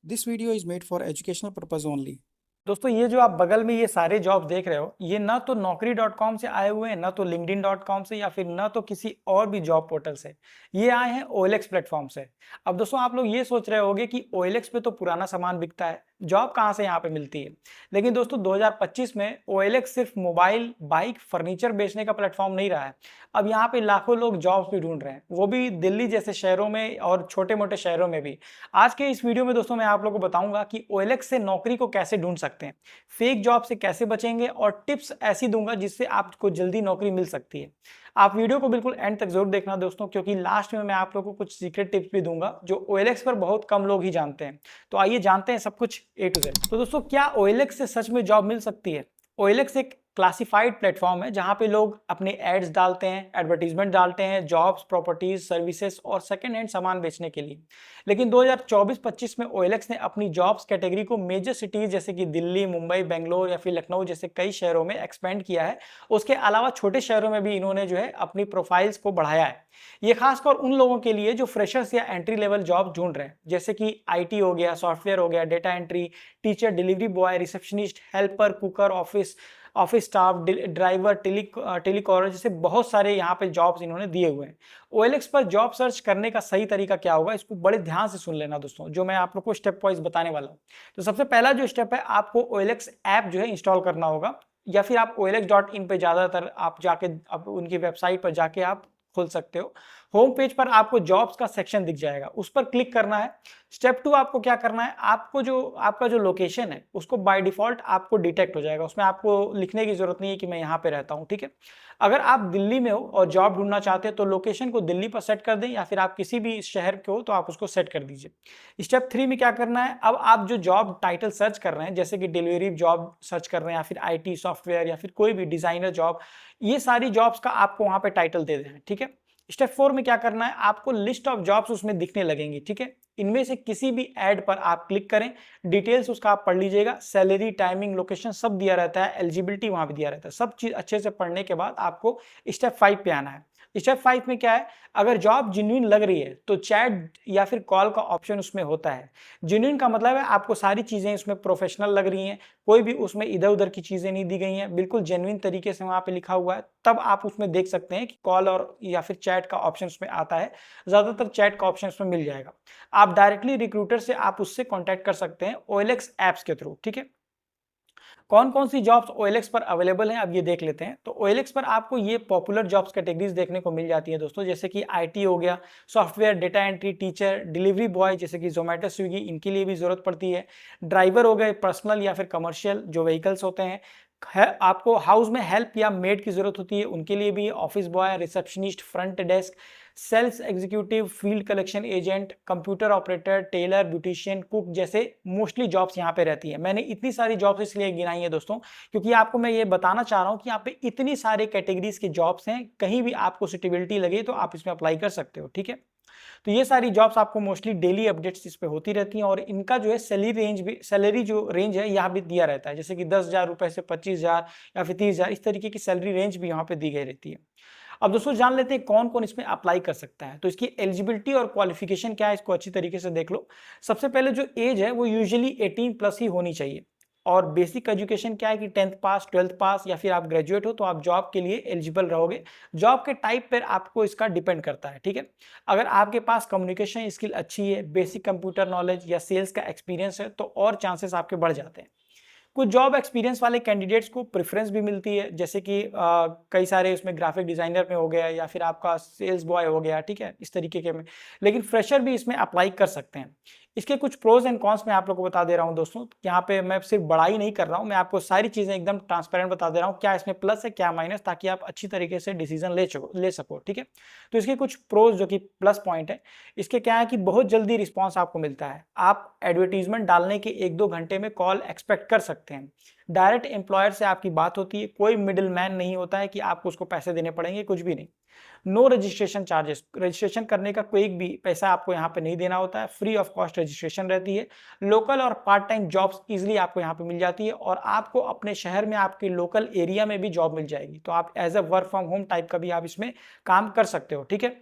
This video is made for educational purpose only. दोस्तों ये जो आप बगल में ये सारे जॉब देख रहे हो, ये ना तो naukri.com से आए हुए हैं, ना तो linkedin.com से, या फिर ना तो किसी और भी जॉब पोर्टल से। ये आए हैं OLX प्लेटफॉर्म से। अब दोस्तों आप लोग ये सोच रहे होगे कि OLX पे तो पुराना सामान बिकता है, जॉब कहाँ से यहाँ पे मिलती है। लेकिन दोस्तों 2025 में OLX सिर्फ मोबाइल, बाइक, फर्नीचर बेचने का प्लेटफॉर्म नहीं रहा है। अब यहाँ पे लाखों लोग जॉब्स भी ढूंढ रहे हैं, वो भी दिल्ली जैसे शहरों में और छोटे मोटे शहरों में भी। आज के इस वीडियो में दोस्तों मैं आप लोगों को बताऊंगा कि OLX से नौकरी को कैसे ढूंढ सकते हैं, फेक जॉब से कैसे बचेंगे, और टिप्स ऐसी दूंगा जिससे आपको जल्दी नौकरी मिल सकती है। आप वीडियो को बिल्कुल एंड तक जरूर देखना दोस्तों, क्योंकि लास्ट में मैं आप लोगों को कुछ सीक्रेट टिप्स भी दूंगा जो OLX पर बहुत कम लोग ही जानते हैं। तो आइए जानते हैं सब कुछ A to Z। तो दोस्तों क्या OLX से सच में जॉब मिल सकती है? OLX एक क्लासिफाइड प्लेटफॉर्म है जहां पे लोग अपने एड्स डालते हैं, एडवर्टीजमेंट डालते हैं जॉब्स, प्रॉपर्टीज, सर्विसेज और सेकंड हैंड सामान बेचने के लिए। लेकिन 2024-25 में OLX ने अपनी जॉब्स कैटेगरी को मेजर सिटीज जैसे कि दिल्ली, मुंबई, बेंगलोर या फिर लखनऊ जैसे कई शहरों में एक्सपेंड किया है। उसके अलावा छोटे शहरों में भी इन्होंने जो है अपनी प्रोफाइल्स को बढ़ाया है। ये खासकर उन लोगों के लिए जो फ्रेशर्स या एंट्री लेवल जॉब ढूंढ रहे हैं, जैसे कि IT हो गया, सॉफ्टवेयर हो गया, data entry, teacher, delivery boy, receptionist, helper, cooker, office office staff, driver, telecaller जैसे बहुत सारे यहाँ पे जॉब्स इन्होंने दिए हुए हैं। OLX पर जॉब सर्च करने का सही तरीका क्या होगा, इसको बड़े ध्यान से सुन लेना दोस्तों, जो मैं आप लोग को स्टेप वाइज बताने वाला हूँ। तो सबसे पहला जो स्टेप है, आपको OLX ऐप जो है इंस्टॉल करना होगा, या फिर आप OLX.in पे ज्यादातर आप जाके आप उनकी वेबसाइट पर जाके आप खोल सकते हो। होम पेज पर आपको जॉब्स का सेक्शन दिख जाएगा, उस पर क्लिक करना है। स्टेप 2 आपको क्या करना है, आपको जो आपका जो लोकेशन है उसको बाय डिफॉल्ट आपको डिटेक्ट हो जाएगा, उसमें आपको लिखने की जरूरत नहीं है कि मैं यहाँ पे रहता हूँ, ठीक है। अगर आप दिल्ली में हो और जॉब ढूंढना चाहते हैं तो लोकेशन को दिल्ली पर सेट कर दें, या फिर आप किसी भी शहर के हो तो आप उसको सेट कर दीजिए। स्टेप 3 में क्या करना है, अब आप जो जॉब टाइटल सर्च कर रहे हैं, जैसे कि डिलीवरी जॉब सर्च कर रहे हैं, या फिर IT, सॉफ्टवेयर, या फिर कोई भी डिजाइनर जॉब, ये सारी जॉब्स का आपको वहां पे टाइटल दे देना है, ठीक है। स्टेप 4 में क्या करना है, आपको लिस्ट ऑफ जॉब्स उसमें दिखने लगेंगी, ठीक है। इनमें से किसी भी ऐड पर आप क्लिक करें, डिटेल्स उसका आप पढ़ लीजिएगा, सैलरी, टाइमिंग, लोकेशन सब दिया रहता है, एलिजिबिलिटी वहां भी दिया रहता है। सब चीज अच्छे से पढ़ने के बाद आपको स्टेप 5 पे आना है। स्टेप 5 में क्या है, अगर जॉब जेन्युइन लग रही है तो चैट या फिर कॉल का ऑप्शन उसमें होता है। जेन्युइन का मतलब है आपको सारी चीजें उसमें प्रोफेशनल लग रही हैं, कोई भी उसमें इधर उधर की चीजें नहीं दी गई हैं, बिल्कुल जेन्युइन तरीके से वहां पे लिखा हुआ है, तब आप उसमें देख सकते हैं कि कॉल और या फिर चैट का ऑप्शन उसमें आता है। ज्यादातर चैट का ऑप्शन उसमें मिल जाएगा। आप डायरेक्टली रिक्रूटर से आप उससे कॉन्टैक्ट कर सकते हैं OLX ऐप्स के थ्रू, ठीक है। कौन कौन सी जॉब्स OLX पर अवेलेबल हैं अब ये देख लेते हैं। तो OLX पर आपको ये पॉपुलर जॉब्स कैटेगरीज देखने को मिल जाती है दोस्तों, जैसे कि IT हो गया, software, data entry, teacher, delivery boy जैसे कि जोमेटो, स्विगी, इनके लिए भी जरूरत पड़ती है। ड्राइवर हो गए, पर्सनल या फिर कमर्शियल जो व्हीकल्स होते हैं। आपको हाउस में हेल्प या मेड की जरूरत होती है, उनके लिए भी। Office boy, receptionist, front desk, sales executive, field collection agent, computer operator, tailor, beautician, cook जैसे मोस्टली जॉब्स यहाँ पे रहती है। मैंने इतनी सारी जॉब्स इसलिए गिनाई है दोस्तों, क्योंकि आपको मैं ये बताना चाह रहा हूँ कि यहाँ पे इतनी सारे कैटेगरीज के जॉब्स हैं, कहीं भी आपको सुटेबिलिटी लगे तो आप इसमें अप्लाई कर सकते हो, ठीक है। तो ये सारी जॉब्स आपको मोस्टली डेली अपडेट्स इस पे होती रहती हैं, और इनका जो है सैलरी जो रेंज है यहाँ भी दिया रहता है, जैसे कि 10,000 रुपए से 25,000 या फिर 30,000, इस तरीके की सैलरी रेंज भी यहाँ पे दी गई रहती है। अब दोस्तों जान लेते हैं कौन कौन इसमें अप्लाई कर सकता है। तो इसकी एलिजिबिलिटी और क्वालिफिकेशन क्या है, इसको अच्छी तरीके से देख लो। सबसे पहले जो एज है वो यूजुअली 18+ ही होनी चाहिए। और बेसिक एजुकेशन क्या है कि 10th पास, 12th पास, या फिर आप ग्रेजुएट हो तो आप जॉब के लिए एलिजिबल रहोगे। जॉब के टाइप पर आपको इसका डिपेंड करता है, ठीक है। अगर आपके पास कम्युनिकेशन स्किल अच्छी है, बेसिक कंप्यूटर नॉलेज या सेल्स का एक्सपीरियंस है, तो और चांसेस आपके बढ़ जाते हैं। कुछ जॉब एक्सपीरियंस वाले कैंडिडेट्स को प्रेफरेंस भी मिलती है, जैसे कि कई सारे उसमें ग्राफिक डिजाइनर में हो गया, या फिर आपका सेल्स बॉय हो गया, ठीक है, इस तरीके के में। लेकिन फ्रेशर भी इसमें अप्लाई कर सकते हैं। इसके कुछ प्रोज एंड कॉन्स मैं आप लोगों को बता दे रहा हूं दोस्तों। यहाँ पे मैं सिर्फ बड़ाई नहीं कर रहा हूं, मैं आपको सारी चीजें एकदम ट्रांसपेरेंट बता दे रहा हूँ, क्या इसमें प्लस है क्या माइनस, ताकि आप अच्छी तरीके से डिसीजन ले सको, ठीक है। तो इसके कुछ प्रोज जो कि प्लस पॉइंट है, इसके क्या है कि बहुत जल्दी रिस्पॉन्स आपको मिलता है। आप एडवर्टीजमेंट डालने के 1-2 घंटे में कॉल एक्सपेक्ट कर सकते हैं। डायरेक्ट एम्प्लॉयर से आपकी बात होती है, कोई मिडिल मैन नहीं होता है कि आपको उसको पैसे देने पड़ेंगे, कुछ भी नहीं। नो रजिस्ट्रेशन चार्जेस, रजिस्ट्रेशन करने का कोई भी पैसा आपको यहाँ पे नहीं देना होता है, फ्री ऑफ कॉस्ट रजिस्ट्रेशन रहती है। लोकल और पार्ट टाइम जॉब्स इजीली आपको यहाँ पे मिल जाती है, और आपको अपने शहर में आपके लोकल एरिया में भी जॉब मिल जाएगी, तो आप as a work from home type का भी आप इसमें काम कर सकते हो, ठीक है।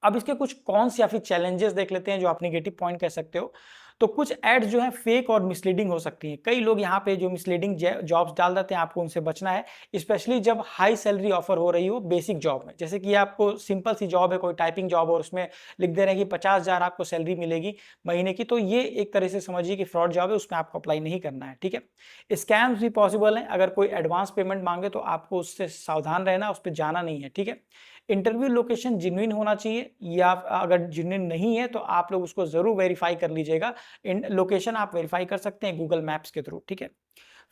अब इसके कुछ कॉन्स या फिर चैलेंजेस देख लेते हैं, जो आप नेगेटिव पॉइंट कह सकते हो। तो कुछ एड्स जो है फेक और मिसलीडिंग हो सकती हैं। कई लोग यहाँ पे जो मिसलीडिंग जॉब्स डाल देते हैं, आपको उनसे बचना है, स्पेशली जब हाई सैलरी ऑफर हो रही हो बेसिक जॉब में। जैसे कि आपको सिंपल सी जॉब है, कोई टाइपिंग जॉब और उसमें लिख दे रहे हैं कि 50,000 आपको सैलरी मिलेगी महीने की, तो ये एक तरह से समझिए कि फ्रॉड जॉब है, उसमें आपको अप्लाई नहीं करना है, ठीक है। स्कैम्स भी पॉसिबल हैं, अगर कोई एडवांस पेमेंट मांगे तो आपको उससे सावधान रहना, उस पर जाना नहीं है, ठीक है। इंटरव्यू लोकेशन जेन्युइन होना चाहिए, या अगर जेन्युइन नहीं है तो आप लोग उसको जरूर वेरीफाई कर लीजिएगा। लोकेशन आप वेरीफाई कर सकते हैं गूगल मैप्स के थ्रू, ठीक है।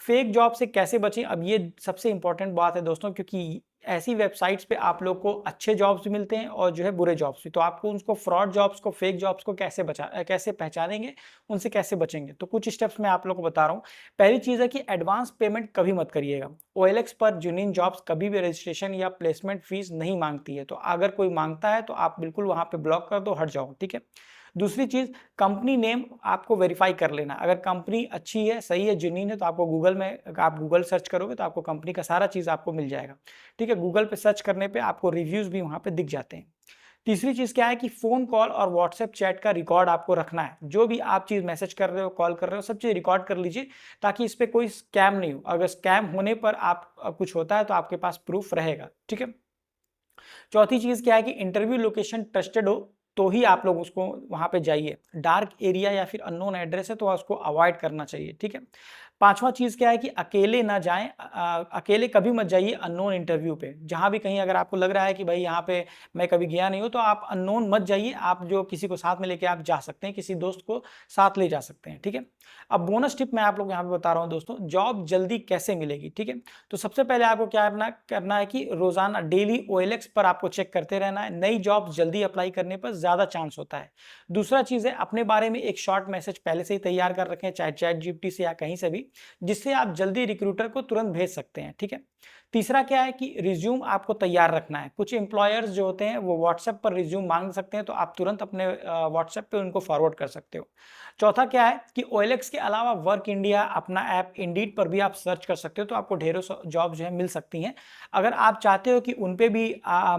फेक जॉब से कैसे बचें, अब ये सबसे इंपॉर्टेंट बात है दोस्तों, क्योंकि ऐसी वेबसाइट्स पे आप लोग को अच्छे जॉब्स भी मिलते हैं और जो है बुरे जॉब्स भी। तो आपको उनको फ्रॉड जॉब्स को, फेक जॉब्स को कैसे पहचानेंगे, उनसे कैसे बचेंगे, तो कुछ स्टेप्स मैं आप लोग को बता रहा हूँ। पहली चीज़ है कि एडवांस पेमेंट कभी मत करिएगा। OLX पर जेन्युइन जॉब्स कभी भी रजिस्ट्रेशन या प्लेसमेंट फीस नहीं मांगती है, तो अगर कोई मांगता है तो आप बिल्कुल वहाँ पे ब्लॉक कर दो, हट जाओ, ठीक है। दूसरी चीज़, कंपनी नेम आपको वेरीफाई कर लेना। अगर कंपनी अच्छी है, सही है, जेन्युइन है, तो आपको आप गूगल सर्च करोगे तो आपको कंपनी का सारा चीज़ आपको मिल जाएगा, ठीक है। गूगल पे सर्च करने पे आपको रिव्यूज़ भी वहाँ पे दिख जाते हैं। तीसरी चीज़ क्या है कि फ़ोन कॉल और व्हाट्सएप चैट का रिकॉर्ड आपको रखना है। जो भी आप चीज़ मैसेज कर रहे हो, कॉल कर रहे हो, सब चीज़ रिकॉर्ड कर लीजिए, ताकि इस पे कोई स्कैम नहीं हो। अगर स्कैम होने पर आप कुछ होता है तो आपके पास प्रूफ रहेगा, ठीक है। चौथी चीज़ क्या है कि इंटरव्यू लोकेशन ट्रस्टेड हो तो ही आप लोग उसको वहाँ पे जाइए। डार्क एरिया या फिर अननोन एड्रेस है तो उसको अवॉइड करना चाहिए, ठीक है। पांचवा चीज़ क्या है कि अकेले ना जाएं, अकेले कभी मत जाइए अननोन इंटरव्यू पे। जहाँ भी कहीं अगर आपको लग रहा है कि भाई यहाँ पे मैं कभी गया नहीं हूँ, तो आप अननोन मत जाइए। आप जो किसी को साथ में लेके आप जा सकते हैं, किसी दोस्त को साथ ले जा सकते हैं, ठीक है। अब बोनस टिप मैं आप लोग यहाँ पे बता रहा हूँ दोस्तों, जॉब जल्दी कैसे मिलेगी, ठीक है। तो सबसे पहले आपको क्या करना है कि रोजाना डेली OLX पर आपको चेक करते रहना है। नई जॉब जल्दी अप्लाई करने पर ज्यादा चांस होता है। दूसरा चीज है, अपने बारे में एक शॉर्ट मैसेज पहले से ही तैयार कर रखें, चाहे ChatGPT से या कहीं से भी, जिससे आप जल्दी रिक्रूटर को तुरंत भेज सकते हैं, ठीक है। तीसरा क्या है कि रिज्यूम आपको तैयार रखना है। कुछ एम्प्लॉयर्स जो होते हैं वो व्हाट्सएप पर रिज्यूम मांग सकते हैं, तो आप तुरंत अपने व्हाट्सएप पे उनको फॉरवर्ड कर सकते हो। चौथा क्या है कि OLX के अलावा वर्क इंडिया अपना ऐप इंडीड पर भी आप सर्च कर सकते हो, तो आपको ढेरों जॉब जो है मिल सकती हैं। अगर आप चाहते हो कि उन पे भी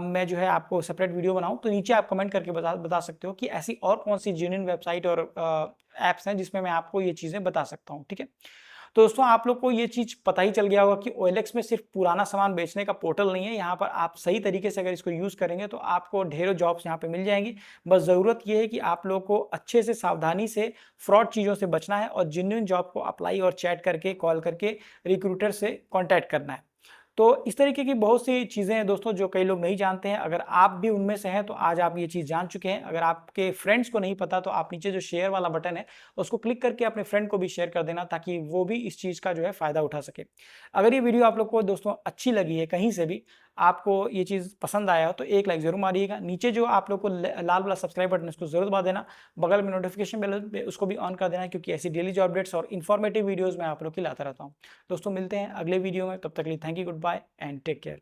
मैं जो है आपको सेपरेट वीडियो बनाऊं, तो नीचे आप कमेंट करके बता सकते हो कि ऐसी और कौन सी जेन्युइन वेबसाइट और ऐप्स हैं जिसमें मैं आपको ये चीज़ें बता सकता हूँ, ठीक है। तो दोस्तों आप लोग को ये चीज़ पता ही चल गया होगा कि OLX में सिर्फ पुराना सामान बेचने का पोर्टल नहीं है। यहाँ पर आप सही तरीके से अगर इसको यूज़ करेंगे तो आपको ढेरों जॉब्स यहाँ पे मिल जाएंगी। बस ज़रूरत ये है कि आप लोग को अच्छे से, सावधानी से फ्रॉड चीज़ों से बचना है और जेन्युइन जॉब को अप्लाई और चैट करके, कॉल करके रिक्रूटर से कॉन्टैक्ट करना है। तो इस तरीके की बहुत सी चीज़ें हैं दोस्तों जो कई लोग नहीं जानते हैं। अगर आप भी उनमें से हैं तो आज आप ये चीज़ जान चुके हैं। अगर आपके फ्रेंड्स को नहीं पता तो आप नीचे जो शेयर वाला बटन है उसको क्लिक करके अपने फ्रेंड को भी शेयर कर देना, ताकि वो भी इस चीज़ का जो है फ़ायदा उठा सके। अगर ये वीडियो आप लोग को दोस्तों अच्छी लगी है, कहीं से भी आपको ये चीज़ पसंद आया हो, तो एक लाइक ज़रूर मारिएगा। नीचे जो आप लोग को लाल वाला सब्सक्राइब बटन है उसको ज़रूर दबा देना। बगल में नोटिफिकेशन बेल उसको भी ऑन कर देना, क्योंकि ऐसी डेली जॉब अपडेट्स और इन्फॉर्मेटिव वीडियोज़ मैं आप लोग की लाता रहता हूँ। दोस्तों मिलते हैं अगले वीडियो में, तब तक के लिए thank you, goodbye and take care.